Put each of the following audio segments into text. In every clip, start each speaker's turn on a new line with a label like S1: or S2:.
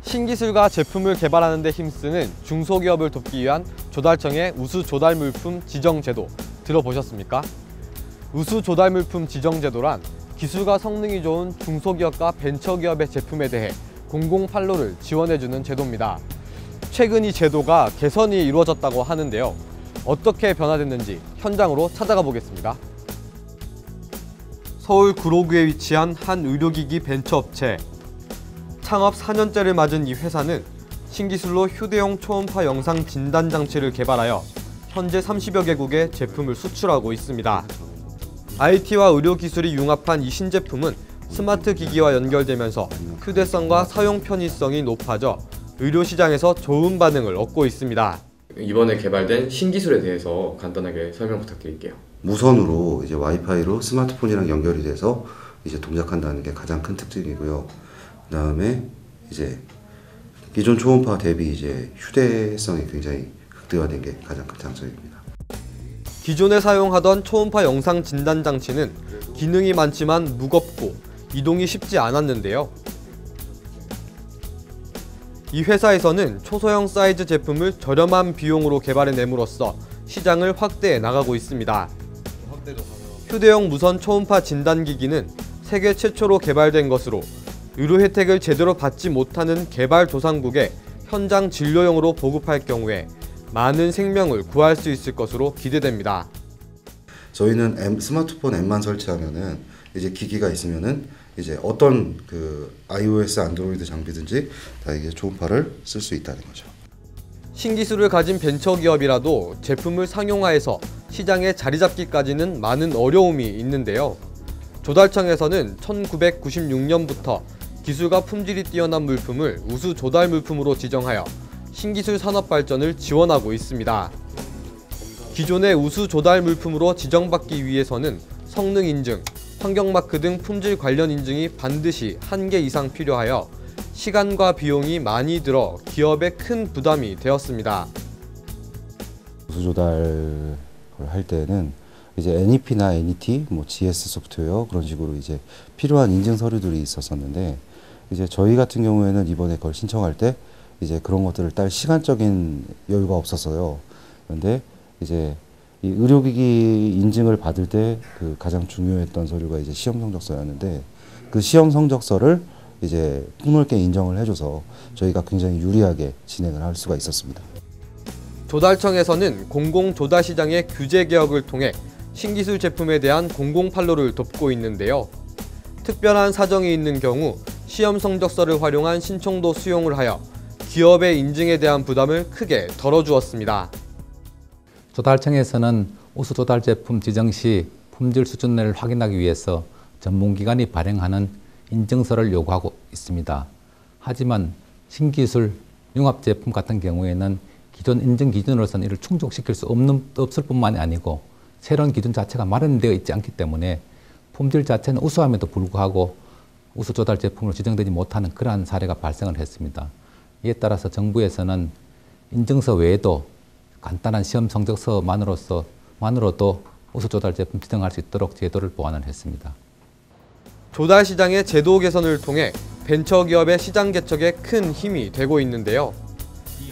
S1: 신기술과 제품을 개발하는 데 힘쓰는 중소기업을 돕기 위한 조달청의 우수조달물품 지정제도 들어보셨습니까? 우수조달물품 지정제도란 기술과 성능이 좋은 중소기업과 벤처기업의 제품에 대해 공공판로를 지원해주는 제도입니다. 최근 이 제도가 개선이 이루어졌다고 하는데요. 어떻게 변화됐는지 현장으로 찾아가 보겠습니다. 서울 구로구에 위치한 한 의료기기 벤처업체. 창업 4년째를 맞은 이 회사는 신기술로 휴대용 초음파 영상 진단 장치를 개발하여 현재 30여 개국에 제품을 수출하고 있습니다. IT와 의료기술이 융합한 이 신제품은 스마트 기기와 연결되면서 휴대성과 사용 편의성이 높아져 의료시장에서 좋은 반응을 얻고 있습니다.
S2: 이번에 개발된 신기술에 대해서 간단하게 설명 부탁드릴게요.
S3: 무선으로 이제 와이파이로 스마트폰이랑 연결이 돼서 이제 동작한다는 게 가장 큰 특징이고요. 그다음에 이제 기존 초음파 대비 이제 휴대성이 굉장히 극대화된 게 가장 큰 장점입니다.
S1: 기존에 사용하던 초음파 영상 진단 장치는 기능이 많지만 무겁고 이동이 쉽지 않았는데요. 이 회사에서는 초소형 사이즈 제품을 저렴한 비용으로 개발해냄으로써 시장을 확대해 나가고 있습니다. 휴대용 무선 초음파 진단기기는 세계 최초로 개발된 것으로 의료 혜택을 제대로 받지 못하는 개발도상국에 현장 진료용으로 보급할 경우에 많은 생명을 구할 수 있을 것으로 기대됩니다.
S3: 저희는 스마트폰 앱만 설치하면은 이제 기기가 있으면은 이제 어떤 iOS, 안드로이드 장비든지 다 이게 초음파를 쓸 수 있다는 거죠.
S1: 신기술을 가진 벤처기업이라도 제품을 상용화해서 시장에 자리 잡기까지는 많은 어려움이 있는데요. 조달청에서는 1996년부터 기술과 품질이 뛰어난 물품을 우수 조달 물품으로 지정하여 신기술 산업 발전을 지원하고 있습니다. 기존의 우수 조달 물품으로 지정받기 위해서는 성능 인증, 환경 마크 등 품질 관련 인증이 반드시 1개 이상 필요하여 시간과 비용이 많이 들어 기업에 큰 부담이 되었습니다.
S4: 우수 조달을 할 때는 이제 NEP나 NET, GS 소프트웨어 그런 식으로 이제 필요한 인증 서류들이 있었었는데 이제 저희 같은 경우에는 이번에 그걸 신청할 때 이제 그런 것들을 딸 시간적인 여유가 없었어요. 그런데 이제 이 의료기기 인증을 받을 때 가장 중요했던 서류가 이제 시험 성적서였는데 그 시험 성적서를 이제 폭넓게 인정을 해줘서 저희가 굉장히 유리하게 진행을 할 수가 있었습니다.
S1: 조달청에서는 공공조달시장의 규제 개혁을 통해 신기술 제품에 대한 공공판로를 돕고 있는데요. 특별한 사정이 있는 경우 시험 성적서를 활용한 신청도 수용을 하여 기업의 인증에 대한 부담을 크게 덜어주었습니다.
S5: 조달청에서는 우수 조달 제품 지정 시 품질 수준을 확인하기 위해서 전문기관이 발행하는 인증서를 요구하고 있습니다. 하지만 신기술 융합 제품 같은 경우에는 기존 인증 기준으로서는 이를 충족시킬 수 없을 뿐만이 아니고 새로운 기준 자체가 마련되어 있지 않기 때문에 품질 자체는 우수함에도 불구하고 우수 조달 제품으로 지정되지 못하는 그러한 사례가 발생을 했습니다. 이에 따라서 정부에서는 인증서 외에도 간단한 시험 성적서만으로도 우수 조달 제품 지정할 수 있도록 제도를 보완을 했습니다.
S1: 조달 시장의 제도 개선을 통해 벤처기업의 시장 개척에 큰 힘이 되고 있는데요.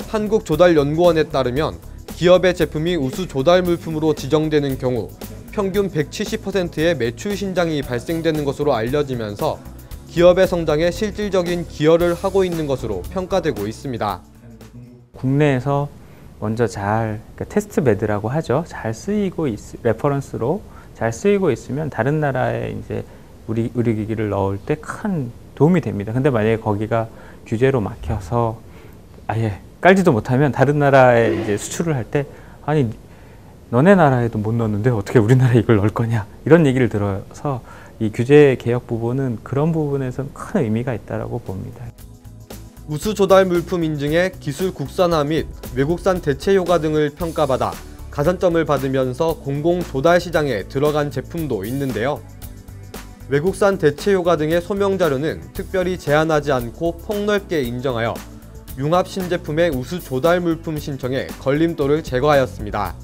S1: 한국조달연구원에 따르면 기업의 제품이 우수 조달 물품으로 지정되는 경우 평균 170%의 매출 신장이 발생되는 것으로 알려지면서 기업의 성장에 실질적인 기여를 하고 있는 것으로 평가되고 있습니다.
S6: 국내에서 먼저 테스트 베드라고 하죠. 잘 쓰이고 레퍼런스로 잘 쓰이고 있으면 다른 나라에 이제 우리 의료기기를 넣을 때 큰 도움이 됩니다. 근데 만약에 거기가 규제로 막혀서 아예 깔지도 못하면 다른 나라에 이제 수출을 할 때 아니 너네 나라에도 못 넣었는데 어떻게 우리나라에 이걸 넣을 거냐 이런 얘기를 들어서 이 규제 개혁 부분은 그런 부분에서는 큰 의미가 있다고 봅니다.
S1: 우수 조달 물품 인증의 기술 국산화 및 외국산 대체 효과 등을 평가받아 가산점을 받으면서 공공 조달 시장에 들어간 제품도 있는데요. 외국산 대체 효과 등의 소명 자료는 특별히 제한하지 않고 폭넓게 인정하여 융합 신제품의 우수 조달 물품 신청에 걸림돌을 제거하였습니다.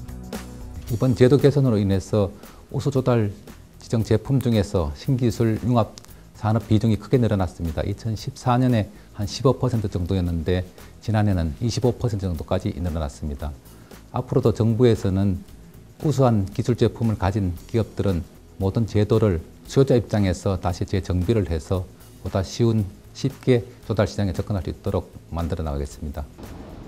S5: 이번 제도 개선으로 인해서 우수 조달 지정 제품 중에서 신기술 융합 산업 비중이 크게 늘어났습니다. 2014년에 한 15% 정도였는데 지난해는 25% 정도까지 늘어났습니다. 앞으로도 정부에서는 우수한 기술 제품을 가진 기업들은 모든 제도를 수요자 입장에서 다시 재정비를 해서 보다 쉽게 조달 시장에 접근할 수 있도록 만들어 나가겠습니다.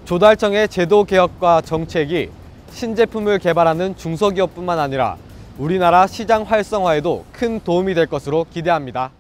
S1: 조달청의 제도 개혁과 정책이 신제품을 개발하는 중소기업뿐만 아니라 우리나라 시장 활성화에도 큰 도움이 될 것으로 기대합니다.